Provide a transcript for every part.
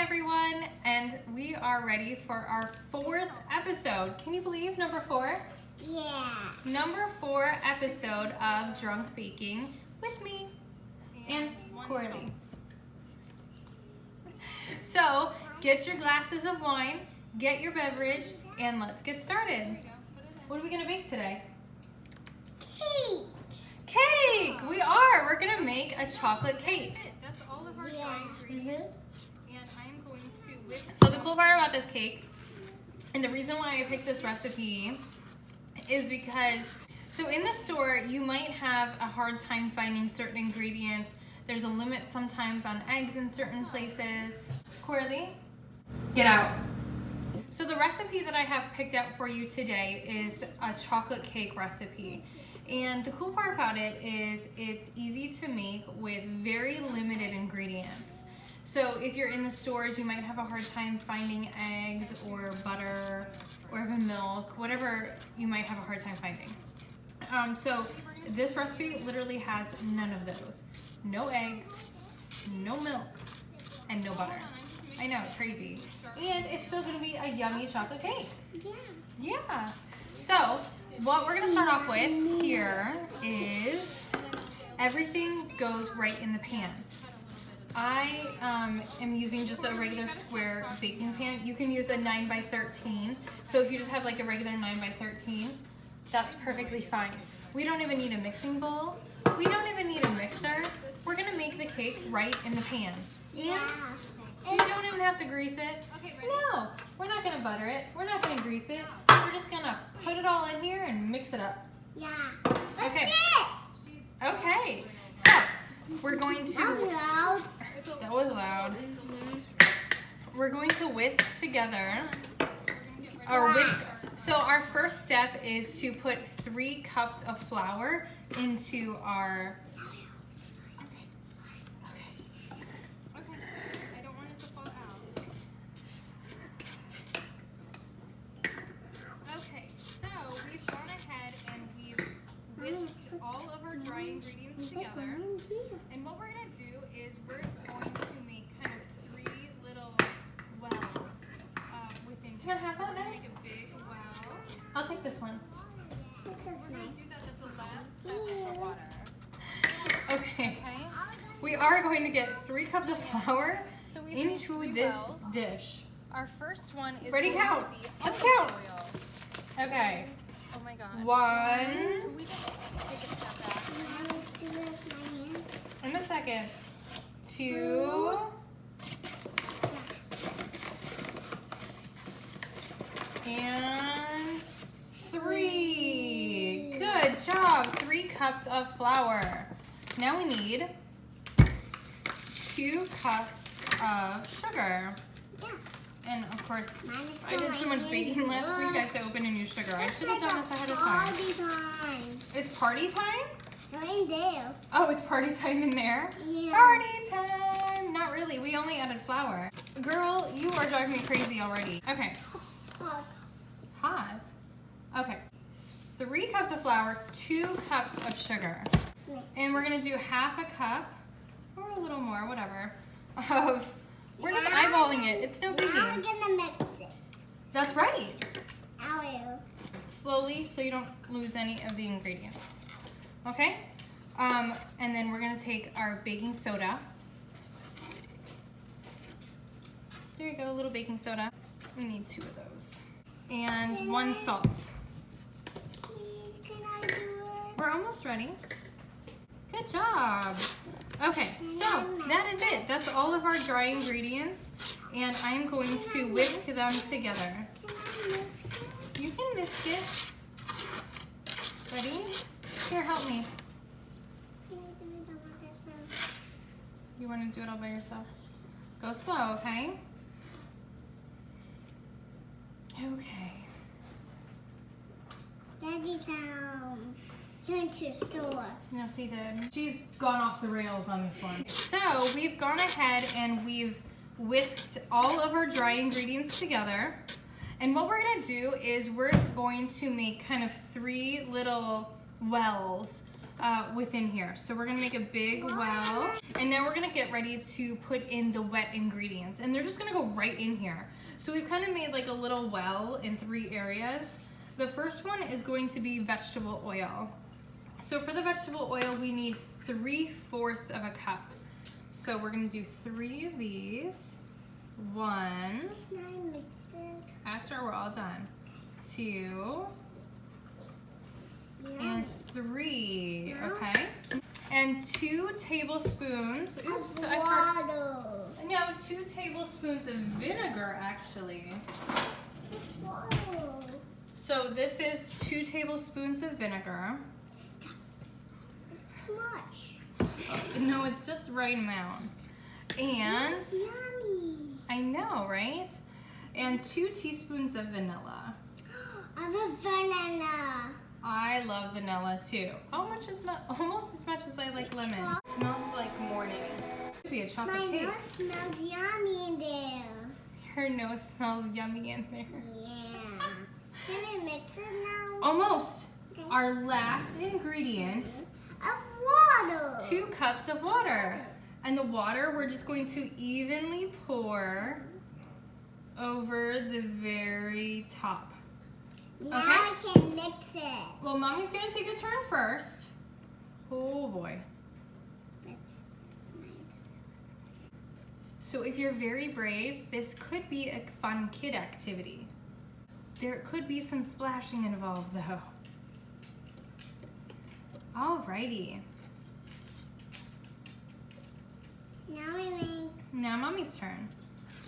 everyone, and we are ready for our 4th episode. Can you believe number 4? Yeah. Number 4 episode of Drunk Baking with me and Coralie. So get your glasses of wine, get your beverage, and let's get started. What are we gonna bake today? Cake. Cake! We are! We're gonna make a chocolate cake. That's all of our dry ingredients. And I'm going to whisk. So the cool part about this cake, and the reason why I picked this recipe, is because, so in the store, you might have a hard time finding certain ingredients. There's a limit sometimes on eggs in certain places. Coralie, get out. So the recipe that I have picked out for you today is a chocolate cake recipe. And the cool part about it is it's easy to make with very limited ingredients. So if you're in the stores, you might have a hard time finding eggs or butter or even milk, whatever you might have a hard time finding. So this recipe literally has none of those. No eggs, no milk, and no butter. I know, crazy. And it's still gonna be a yummy chocolate cake. Yeah. Yeah. So what we're gonna start off with here is everything goes right in the pan. I am using just a regular square baking pan. You can use a 9x13. So if you just have like a regular 9x13, that's perfectly fine. We don't even need a mixing bowl. We don't even need a mixer. We're gonna make the cake right in the pan. And you don't even have to grease it. No, we're not gonna butter it. We're not gonna grease it. We're just gonna put it all in here and mix it up. Yeah. What's Okay. this? Okay, so we're going to, Loud. that was loud. We're going to whisk together, or whisk. So our first step is to put 3 cups of flour into our, Okay. I don't want it to fall out. Okay, so we've gone ahead and we've whisked all of our dry ingredients together. And what we're gonna do is we're going to make kind of 3 little wells within. Can I have that now? Make a big well. I'll take this one. This is We're gonna nice. do that. That's the last step of the water. Okay, Okay. we are going to get 3 cups of flour So we've made into 3 this wells. dish. Our first one is Ready, going count. to be Let's olive count. oil. Okay, Oh my god. 1, Can we just take a step back? in a second, 2, and 3. Good job. 3 cups of flour. Now we need 2 cups of sugar. Yeah. And of course, Mine is I did so much baking last week, I have to open and use sugar. I should have done this ahead of time. All the time. It's party time? You're in there. Oh, it's party time in there? Yeah. Party time! Not really, we only added flour. Girl, you are driving me crazy already. Okay, hot. Okay, 3 cups of flour, 2 cups of sugar. And we're gonna do half a cup, or a little more, whatever, of, we're just eyeballing it. It's no Now I'm biggie. gonna mix it. That's right. I will. Slowly, so you don't lose any of the ingredients. Okay? And then we're gonna take our baking soda. There you go, a little baking soda. We need 2 of those. And 1 salt. Please, can I do it? We're almost ready. Good job. Okay, so that is it. That's all of our dry ingredients. And I'm going to whisk them together. Can I whisk it? You can whisk it. Ready? Here, help me. Can I do it all by myself? You want to do it all by yourself? Go slow, okay? Okay. Daddy's he went to the store. Yes, he did. She's gone off the rails on this one. So we've gone ahead and we've whisked all of our dry ingredients together. And what we're gonna do is we're going to make kind of 3 little wells within here. So we're gonna make a big well, and now we're gonna get ready to put in the wet ingredients, and they're just gonna go right in here. So we've kind of made like a little well in 3 areas. The first one is going to be vegetable oil. So for the vegetable oil, we need 3/4 of a cup. So we're gonna do 3 of these. 1. Can I mix it? After we're all done. 2. And 3, okay? And 2 tablespoons, oops, I forgot. No, 2 tablespoons of vinegar, actually. Water. So this is 2 tablespoons of vinegar. Stop. It's too much. No, it's just the right amount. And, It's yummy. I know, right? And 2 teaspoons of vanilla. I love vanilla. I love vanilla too. Almost as much as I like lemon. It smells like morning. It could be a chocolate My cake. nose smells yummy in there. Her nose smells yummy in there. Yeah. Can I mix it now? Almost. Our last ingredient, Of water. 2 cups of water. And the water we're just going to evenly pour over the very top. Now Okay. I can mix it. Well, Mommy's gonna take a turn first. Oh boy. It's made. So if you're very brave, this could be a fun kid activity. There could be some splashing involved though. Alrighty. Now I make. Now Mommy's turn.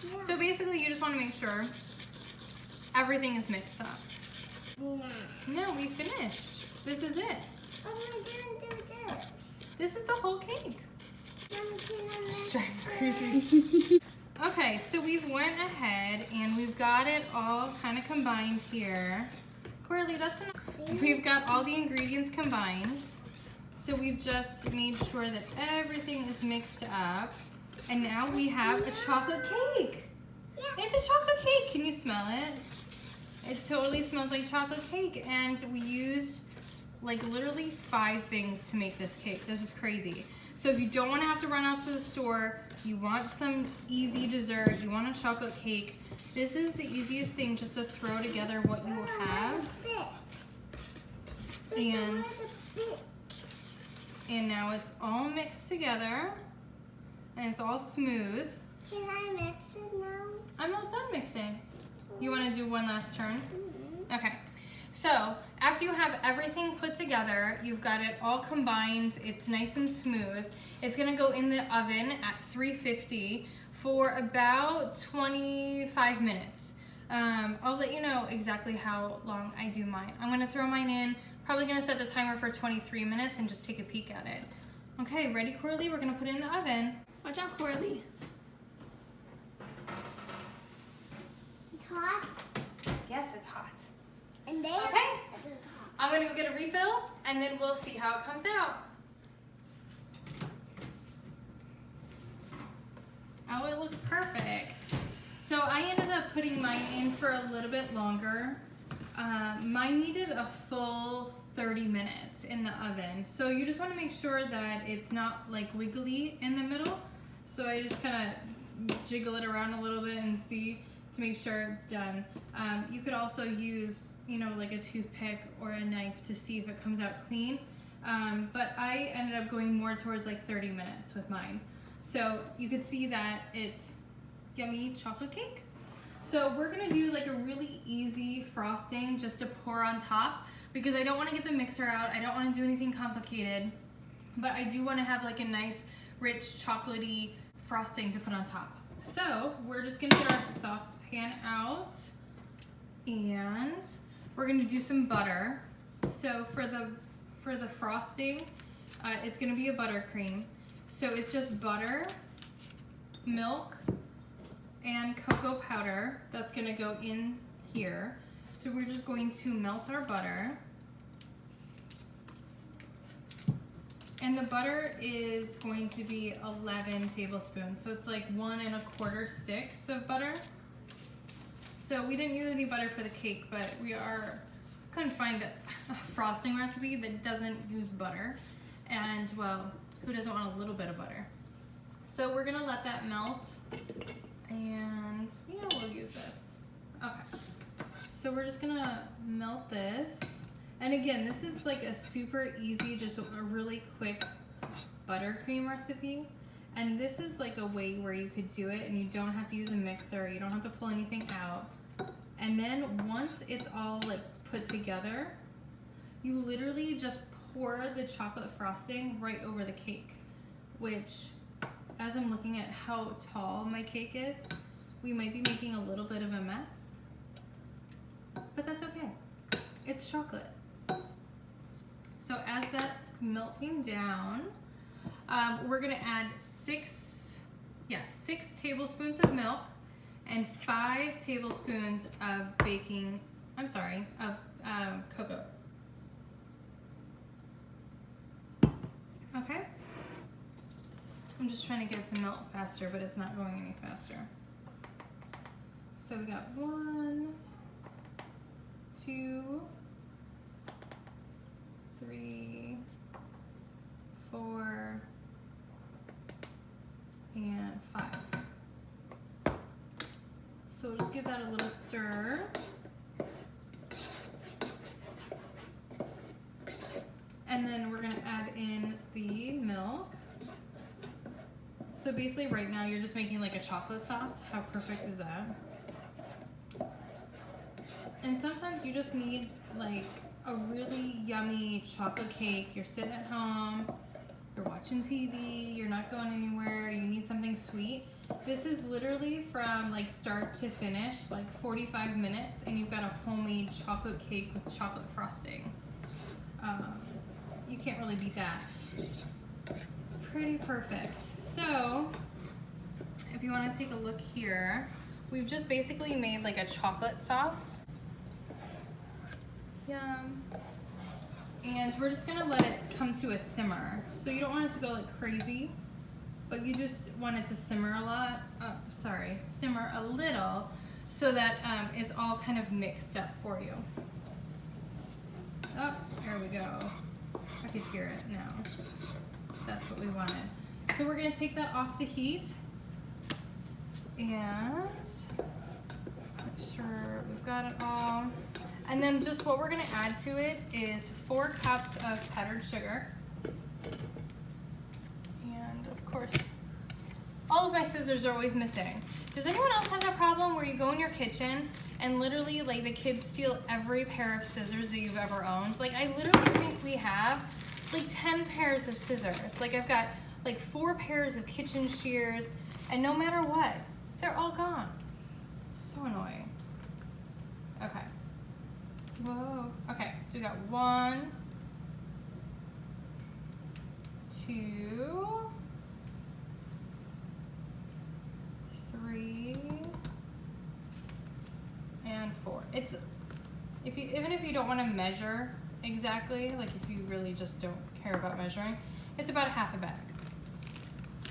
Yeah. So basically you just want to make sure everything is mixed up. Nah. No, we finished. This is it. Oh, I didn't do this. This is the whole cake. Mommy, can I mix She's driving it? crazy. Okay, so we've went ahead and we've got it all kind of combined here. Corley, that's enough. We've got all the ingredients combined. So we've just made sure that everything is mixed up. And now we have a chocolate cake. Yeah. It's a chocolate cake. Can you smell it? It totally smells like chocolate cake. And we used like literally 5 things to make this cake. This is crazy. So if you don't want to have to run out to the store, you want some easy dessert, you want a chocolate cake, this is the easiest thing, just to throw together what you have. And now it's all mixed together and it's all smooth. Can I mix it now? I'm all done mixing. You want to do one last turn? Okay. So after you have everything put together, you've got it all combined, it's nice and smooth. It's gonna go in the oven at 350 for about 25 minutes. I'll let you know exactly how long I do mine. I'm gonna throw mine in, probably gonna set the timer for 23 minutes and just take a peek at it. Okay, ready, Corley? We're gonna put it in the oven. Watch out, Corley. It's hot. Yes, it's hot. And there. Okay. It's hot. I'm gonna go get a refill and then we'll see how it comes out. Oh, it looks perfect. So I ended up putting mine in for a little bit longer. Mine needed a full 30 minutes in the oven. So you just want to make sure that it's not like wiggly in the middle. So I just kind of jiggle it around a little bit and see to make sure it's done. You could also use, you know, like a toothpick or a knife to see if it comes out clean. But I ended up going more towards like 30 minutes with mine. So you could see that it's yummy chocolate cake. So we're gonna do like a really easy frosting just to pour on top because I don't wanna get the mixer out. I don't wanna do anything complicated, but I do wanna have like a nice, rich, chocolatey frosting to put on top. So we're just gonna get our saucepan out and we're gonna do some butter. So for the frosting, it's gonna be a buttercream. So it's just butter, milk, and cocoa powder that's gonna go in here. So we're just going to melt our butter. And the butter is going to be 11 tablespoons. So it's like 1 1/4 sticks of butter. So we didn't use any butter for the cake, but couldn't find a frosting recipe that doesn't use butter. And well, who doesn't want a little bit of butter? So we're gonna let that melt, and yeah, we'll use this. Okay, so we're just gonna melt this. And again, this is like a super easy, just a really quick buttercream recipe. And this is like a way where you could do it and you don't have to use a mixer, you don't have to pull anything out. And then once it's all like put together, you literally just pour the chocolate frosting right over the cake, which, as I'm looking at how tall my cake is, we might be making a little bit of a mess, but that's okay. It's chocolate. So as that's melting down, we're gonna add six tablespoons of milk and 5 tablespoons of cocoa. Okay? I'm just trying to get it to melt faster, but it's not going any faster. So we got 1, 2, 3, 4, and 5. So we'll just give that a little stir. And then we're gonna add in the milk. So basically right now you're just making like a chocolate sauce. How perfect is that? And sometimes you just need like a really yummy chocolate cake. You're sitting at home, you're watching TV, you're not going anywhere, you need something sweet. This is literally from like start to finish, like 45 minutes, and you've got a homemade chocolate cake with chocolate frosting. You can't really beat that. It's pretty perfect. So, if you want to take a look here, we've just basically made like a chocolate sauce. Yum. And we're just gonna let it come to a simmer. So you don't want it to go like crazy, but you just want it to simmer a lot. Simmer a little, so that it's all kind of mixed up for you. Oh, there we go. I could hear it now. That's what we wanted. So we're gonna take that off the heat and make sure we've got it all. And then just what we're gonna add to it is 4 cups of powdered sugar. And of course, all of my scissors are always missing. Does anyone else have that problem where you go in your kitchen and literally like the kids steal every pair of scissors that you've ever owned? Like I literally think we have like 10 pairs of scissors. Like I've got like 4 pairs of kitchen shears, and no matter what, they're all gone. So annoying. Okay. Whoa. Okay, so we got 1, 2, 3, and 4. It's even if you don't want to measure exactly, like if you really just don't care about measuring, it's about half a bag.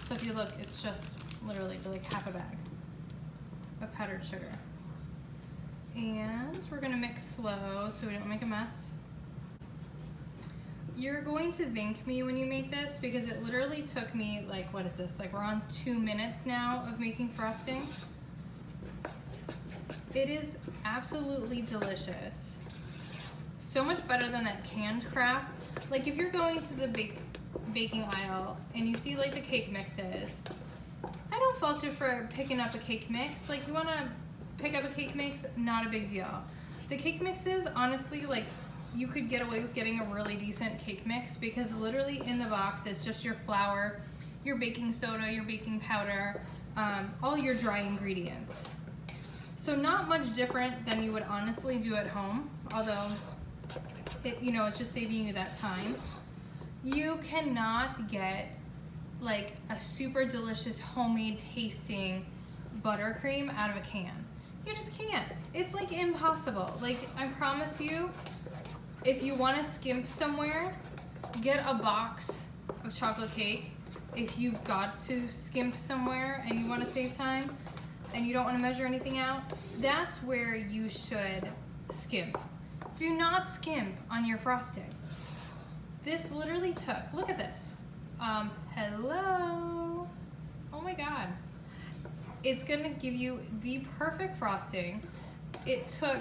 So if you look, it's just literally like half a bag of powdered sugar. And we're gonna mix slow so we don't make a mess. You're going to thank me when you make this because it literally took me like, what is this? Like we're on 2 minutes now of making frosting. It is absolutely delicious. So much better than that canned crap. Like if you're going to the baking aisle and you see like the cake mixes, I don't fault you for picking up a cake mix. Like you wanna pick up a cake mix, not a big deal. The cake mixes, honestly, like you could get away with getting a really decent cake mix because literally in the box it's just your flour, your baking soda, your baking powder, all your dry ingredients. So not much different than you would honestly do at home, although it's just saving you that time. You cannot get like a super delicious homemade tasting buttercream out of a can. You just can't. It's like impossible. Like I promise you, if you want to skimp somewhere, get a box of chocolate cake. If you've got to skimp somewhere and you want to save time and you don't want to measure anything out, that's where you should skimp. Do not skimp on your frosting. This literally took, look at this. Hello. Oh my God. It's gonna give you the perfect frosting. It took,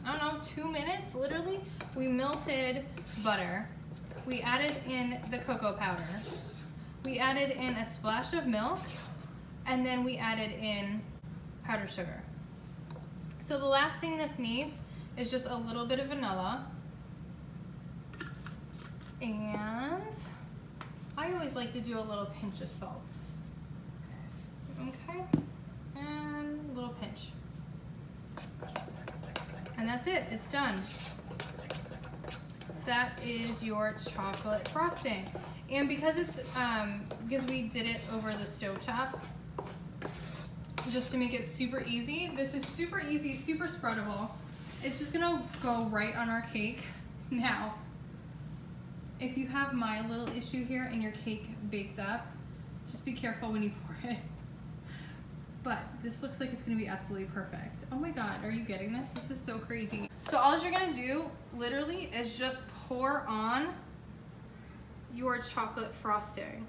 I don't know, 2 minutes, literally. We melted butter. We added in the cocoa powder. We added in a splash of milk, and then we added in powdered sugar. So the last thing this needs is just a little bit of vanilla. And I always like to do a little pinch of salt. Okay, and a little pinch. And that's it, it's done. That is your chocolate frosting. And because it's, because we did it over the stovetop, just to make it super easy, this is super easy, super spreadable. It's just gonna go right on our cake. Now, if you have my little issue here and your cake baked up, just be careful when you pour it. But this looks like it's gonna be absolutely perfect. Oh my God, are you getting this? This is so crazy. So all you're gonna do, literally, is just pour on your chocolate frosting.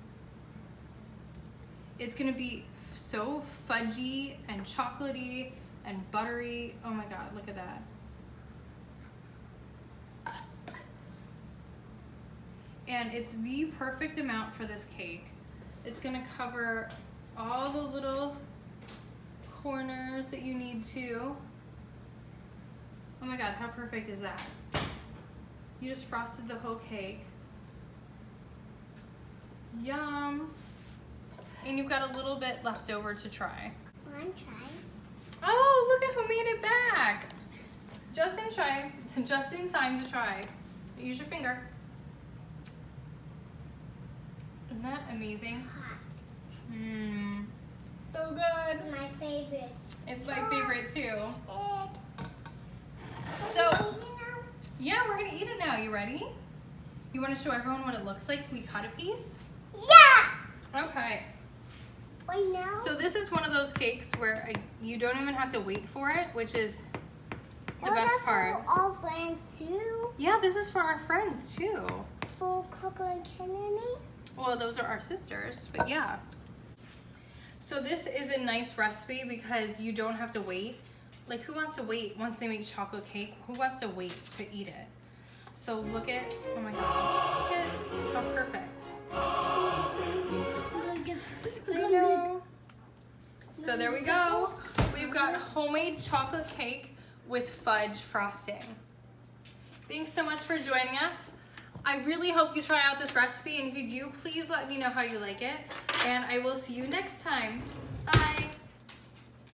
It's gonna be so fudgy and chocolatey and buttery. Oh my God, look at that. And it's the perfect amount for this cake. It's gonna cover all the little corners that you need to. Oh my God, how perfect is that? You just frosted the whole cake. Yum. And you've got a little bit left over to try. One try. Oh, look at who made it back. Just in time to try. Use your finger. Isn't that amazing? Hot. Mmm, so good. It's my favorite. It's my favorite too. So, So, yeah, we're gonna eat it now. You ready? You wanna show everyone what it looks like if we cut a piece? yeah! Okay. Wait, now? So this is one of those cakes where you don't even have to wait for it, which is the best part. For all friends too? Yeah, this is for our friends too. For Coco and Kennedy? Well, those are our sisters, but yeah. So this is a nice recipe because you don't have to wait. Like, who wants to wait once they make chocolate cake? Who wants to wait to eat it? So look at, oh my God, look at how perfect. I know. So there we go. We've got homemade chocolate cake with fudge frosting. Thanks so much for joining us. I really hope you try out this recipe, and if you do, please let me know how you like it, and I will see you next time.